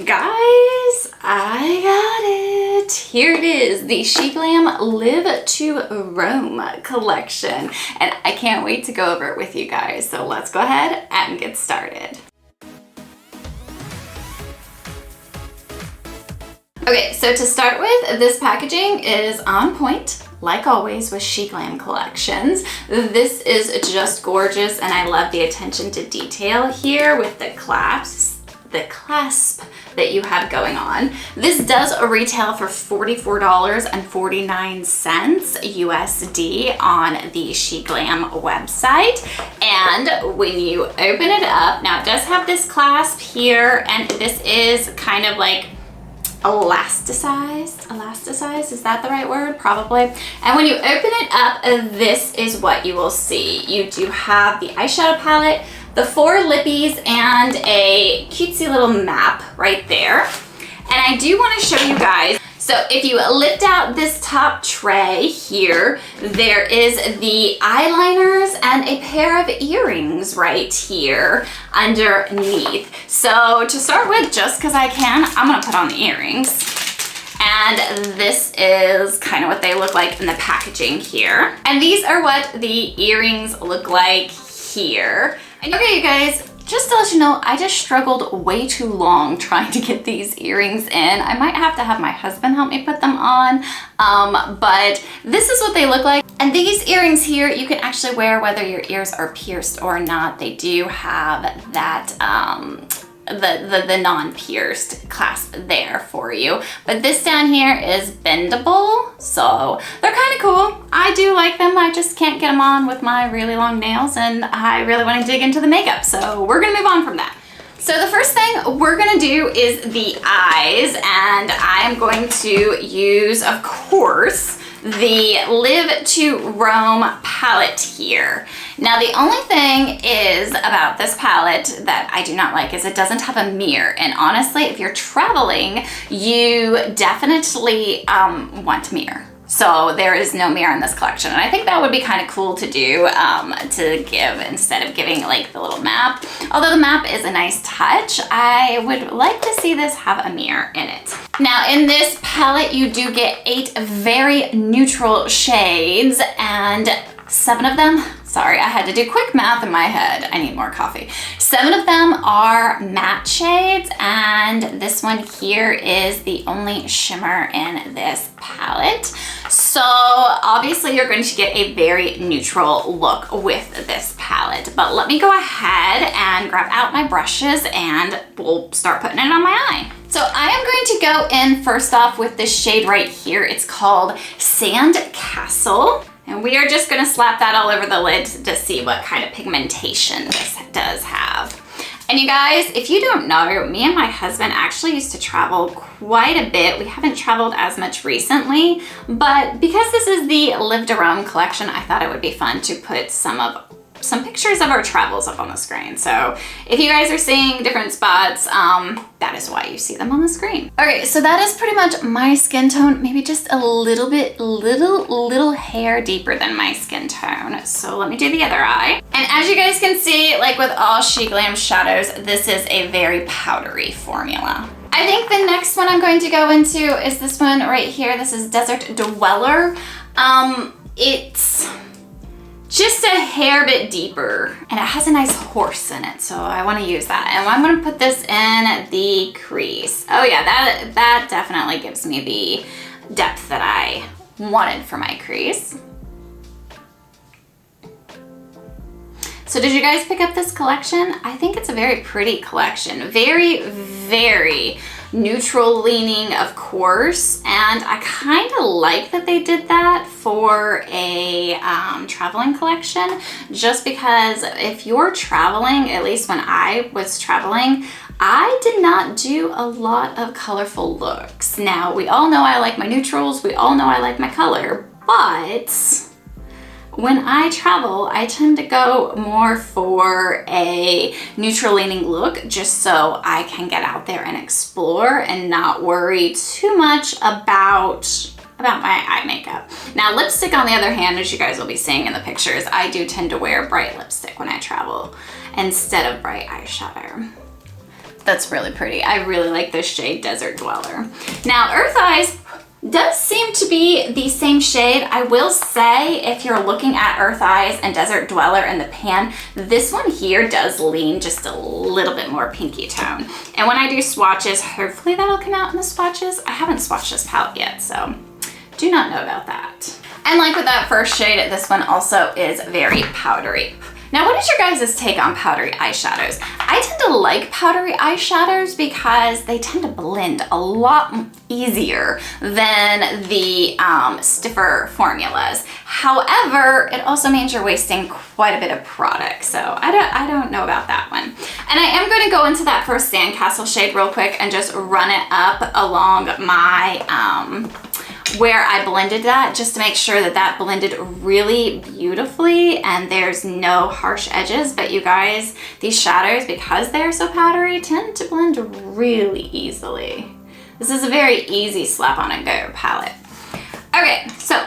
Guys, I got it. Here it is, the SheGlam Live to Roam collection. And I can't wait to go over it with you guys. So let's go ahead and get started. Okay, so to start with, this packaging is on point, like always with SheGlam collections. This is just gorgeous, and I love the attention to detail here with the clasp that you have going on. This does retail for $44.49 USD on the SheGlam website. And when you open it up, now it does have this clasp here, and this is kind of like elasticized, is that the right word? Probably. And when you open it up, this is what you will see. You do have the eyeshadow palette, the 4 lippies, and a cutesy little map right there. And I do want to show you guys, so if you lift out this top tray here, there is the eyeliners and a pair of earrings right here underneath. So to start with, just because I can, I'm gonna put on the earrings. And this is kind of what they look like in the packaging here. And these are what the earrings look like here. Okay, you guys, just to let you know, I just struggled way too long trying to get these earrings in. I might have to have my husband help me put them on, but this is what they look like. And these earrings here, you can actually wear whether your ears are pierced or not. They do have that, the non-pierced clasp there for you. But this down here is bendable, so they're kind of cool. I do like them. I just can't get them on with my really long nails, and I really want to dig into the makeup, so we're gonna move on from that. So the first thing we're gonna do is the eyes, and I'm going to use, of course, the Live to Roam palette here. Now the only thing is about this palette that I do not like is it doesn't have a mirror, and honestly, if you're traveling, you definitely want a mirror. So there is no mirror in this collection, and I think that would be kind of cool to do, to give instead of giving like the little map. Although the map is a nice touch, I would like to see this have a mirror in it. Now in this palette, you do get 8 very neutral shades, and 7 of them, sorry, I had to do quick math in my head. I need more coffee. 7 of them are matte shades, and this one here is the only shimmer in this palette. So obviously you're going to get a very neutral look with this palette, but let me go ahead and grab out my brushes and we'll start putting it on my eye. So I am going to go in first off with this shade right here. It's called Sand Castle. And we are just gonna slap that all over the lid to see what kind of pigmentation this does have. And you guys, if you don't know, me and my husband actually used to travel quite a bit. We haven't traveled as much recently, but because this is the Live to Roam collection, I thought it would be fun to put some pictures of our travels up on the screen. So if you guys are seeing different spots, that is why you see them on the screen. Okay, so that is pretty much my skin tone, maybe just a little bit, little hair deeper than my skin tone. So let me do the other eye. And as you guys can see, like with all SheGlam shadows, this is a very powdery formula. I think the next one I'm going to go into is this one right here. This is Desert Dweller. It's just a hair bit deeper, and it has a nice horse in it, so I want to use that. And I'm going to put this in the crease. Oh yeah, that definitely gives me the depth that I wanted for my crease. So did you guys pick up this collection? I think it's a very pretty collection. Very, very neutral leaning, of course, and I kind of like that they did that for a traveling collection, just because if you're traveling, at least when I was traveling, I did not do a lot of colorful looks. Now, we all know I like my neutrals, we all know I like my color, but when I travel, I tend to go more for a neutral leaning look just so I can get out there and explore and not worry too much about my eye makeup. Now lipstick on the other hand, as you guys will be seeing in the pictures, I do tend to wear bright lipstick when I travel instead of bright eyeshadow. That's really pretty. I really like this shade, Desert Dweller. Now, Earth Eyes does seem to be the same shade. I will say, if you're looking at Earth Eyes and Desert Dweller in the pan, this one here does lean just a little bit more pinky tone. And when I do swatches, hopefully that'll come out in the swatches. I haven't swatched this palette yet, so do not know about that. And like with that first shade, this one also is very powdery. Now, what is your guys' take on powdery eyeshadows? I tend to like powdery eyeshadows because they tend to blend a lot easier than the stiffer formulas. However, it also means you're wasting quite a bit of product, so I don't know about that one. And I am going to go into that first Sandcastle shade real quick and just run it up along my where I blended that, just to make sure that that blended really beautifully and there's no harsh edges. But you guys, these shadows, because they're so powdery, tend to blend really easily. This is a very easy slap on and go palette. Okay, so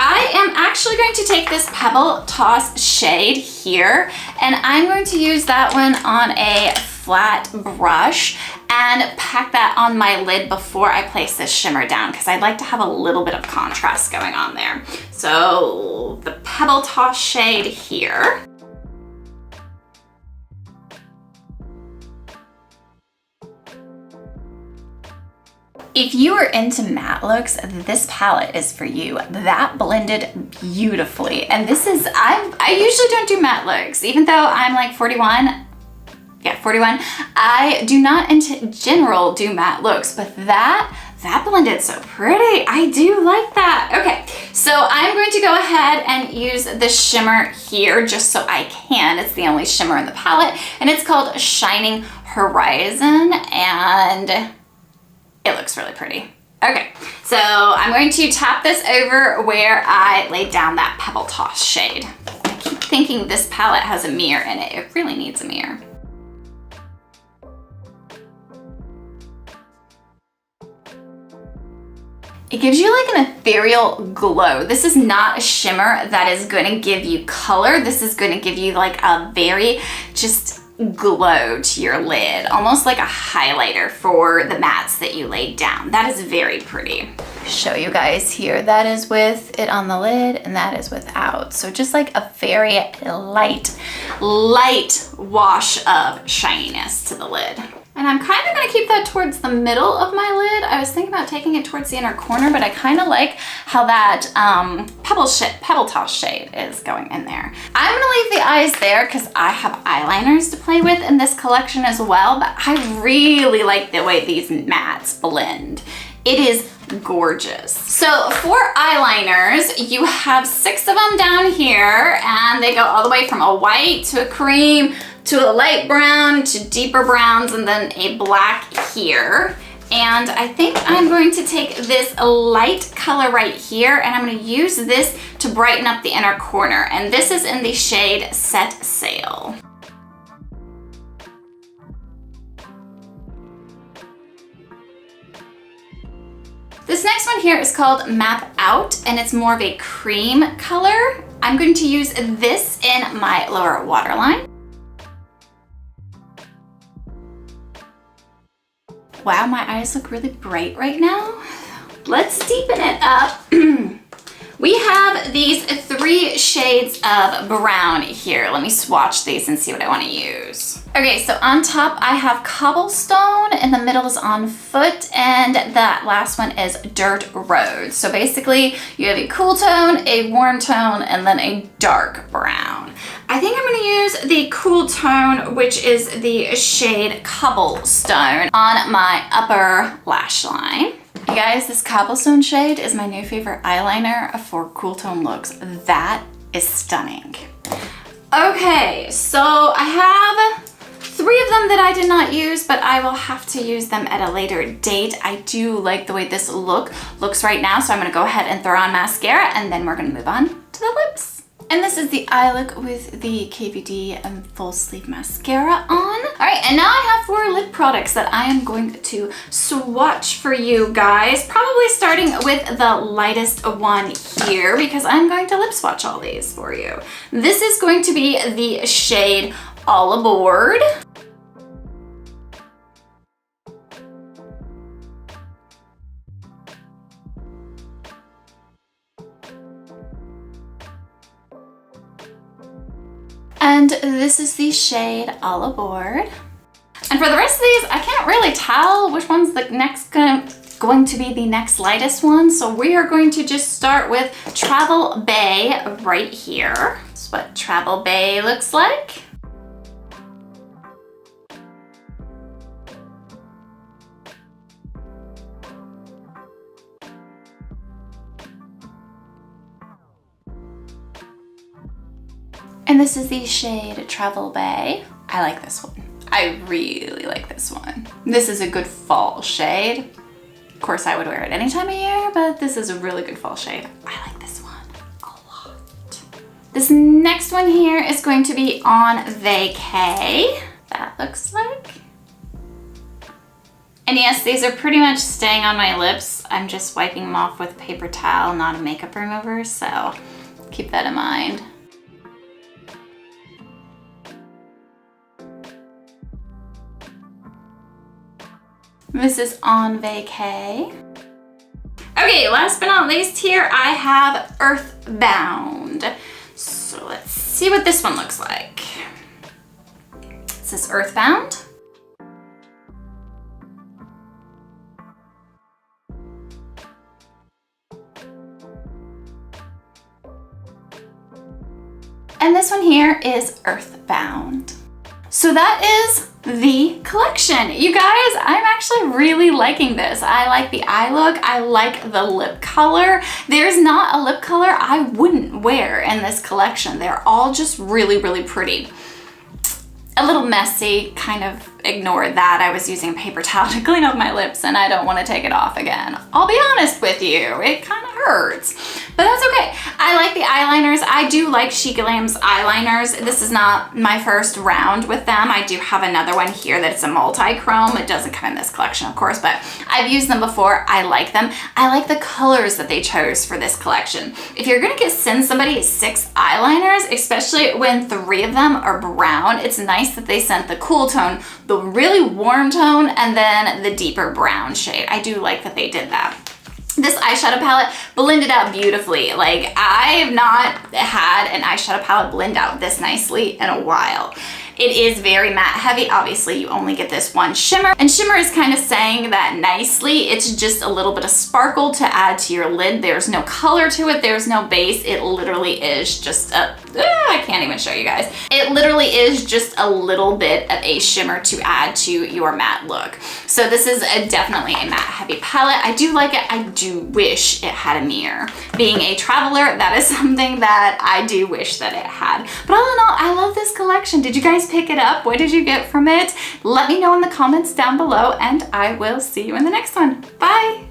I am actually going to take this Pebble Toss shade here, and I'm going to use that one on a flat brush and pack that on my lid before I place this shimmer down, because I'd like to have a little bit of contrast going on there. So the Pebble Toss shade here. If you are into matte looks, this palette is for you. That blended beautifully. And this is, I usually don't do matte looks, even though I'm like 41. Yeah, 41. I do not in general do matte looks, but that blended so pretty. I do like that. Okay, so I'm going to go ahead and use the shimmer here just so I can. It's the only shimmer in the palette, and it's called Shining Horizon, and it looks really pretty. Okay, so I'm going to tap this over where I laid down that Pebble Toss shade. I keep thinking this palette has a mirror in it. It really needs a mirror. It gives you like an ethereal glow. This is not a shimmer that is going to give you color. This is going to give you like a very just glow to your lid, almost like a highlighter for the mattes that you laid down. That is very pretty. Show you guys here. That is with it on the lid and that is without. So just like a very light wash of shininess to the lid. And I'm kind of gonna keep that towards the middle of my lid. I was thinking about taking it towards the inner corner, but I kind of like how that Pebble Toss shade is going in there. I'm gonna leave the eyes there because I have eyeliners to play with in this collection as well, but I really like the way these mattes blend. It is gorgeous. So for eyeliners, you have 6 of them down here, and they go all the way from a white to a cream, to a light brown, to deeper browns, and then a black here. And I think I'm going to take this light color right here, and I'm going to use this to brighten up the inner corner. And this is in the shade Set Sail. This next one here is called Map Out, and it's more of a cream color. I'm going to use this in my lower waterline. Wow, my eyes look really bright right now. Let's deepen it up. We have these 3 shades of brown here. Let me swatch these and see what I want to use. Okay, so on top I have Cobblestone, in the middle is On Foot, and that last one is Dirt Road. So basically you have a cool tone, a warm tone, and then a dark brown. I think I'm going to use the cool tone, which is the shade Cobblestone, on my upper lash line. You guys, this Cobblestone shade is my new favorite eyeliner for cool tone looks. That is stunning. Okay, so I have 3 of them that I did not use, but I will have to use them at a later date. I do like the way this looks right now, so I'm gonna go ahead and throw on mascara, and then we're gonna move on to the lips. And this is the eye look with the KVD and full sleeve mascara on. All right, and now I have 4 lip products that I am going to swatch for you guys, probably starting with the lightest one here, because I'm going to lip swatch all these for you. This is going to be the shade All Aboard. And this is the shade All Aboard. And for the rest of these, I can't really tell which one's the next going to be the next lightest one. So we are going to just start with Travel Bay right here. That's what Travel Bay looks like. And this is the shade Travel Bay. I like this one. I really like this one. This is a good fall shade. Of course, I would wear it any time of year, but this is a really good fall shade. I like this one a lot. This next one here is going to be On Vacay. That looks like. And yes, these are pretty much staying on my lips. I'm just wiping them off with a paper towel, not a makeup remover, so keep that in mind. This is On Vacay. Okay, last but not least here, I have Earthbound. So let's see what this one looks like. This is Earthbound. And this one here is Earthbound. So that is the collection. You guys, I'm actually really liking this. I like the eye look. I like the lip color. There's not a lip color I wouldn't wear in this collection. They're all just really, really pretty. A little messy, kind of ignore that. I was using a paper towel to clean up my lips and I don't want to take it off again. I'll be honest with you, it kind of hurts, but that's okay. I like the eyeliners. I do like SheGlam's eyeliners. This is not my first round with them. I do have another one here that's a multi-chrome. It doesn't come in this collection, of course, but I've used them before. I like them. I like the colors that they chose for this collection. If you're gonna send somebody 6 eyeliners, especially when 3 of them are brown, it's nice that they sent the cool tone, the really warm tone, and then the deeper brown shade. I do like that they did that. This eyeshadow palette blended out beautifully. Like, I have not had an eyeshadow palette blend out this nicely in a while. It is very matte heavy. Obviously, you only get this one shimmer. And shimmer is kind of saying that nicely. It's just a little bit of sparkle to add to your lid. There's no color to it. There's no base. It literally is just a, I can't even show you guys. It literally is just a little bit of a shimmer to add to your matte look. So this is definitely a matte heavy palette. I do like it. I do wish it had a mirror. Being a traveler, that is something that I do wish that it had. But all in all, I love this collection. Did you guys pick it up? What did you get from it? Let me know in the comments down below, and I will see you in the next one. Bye!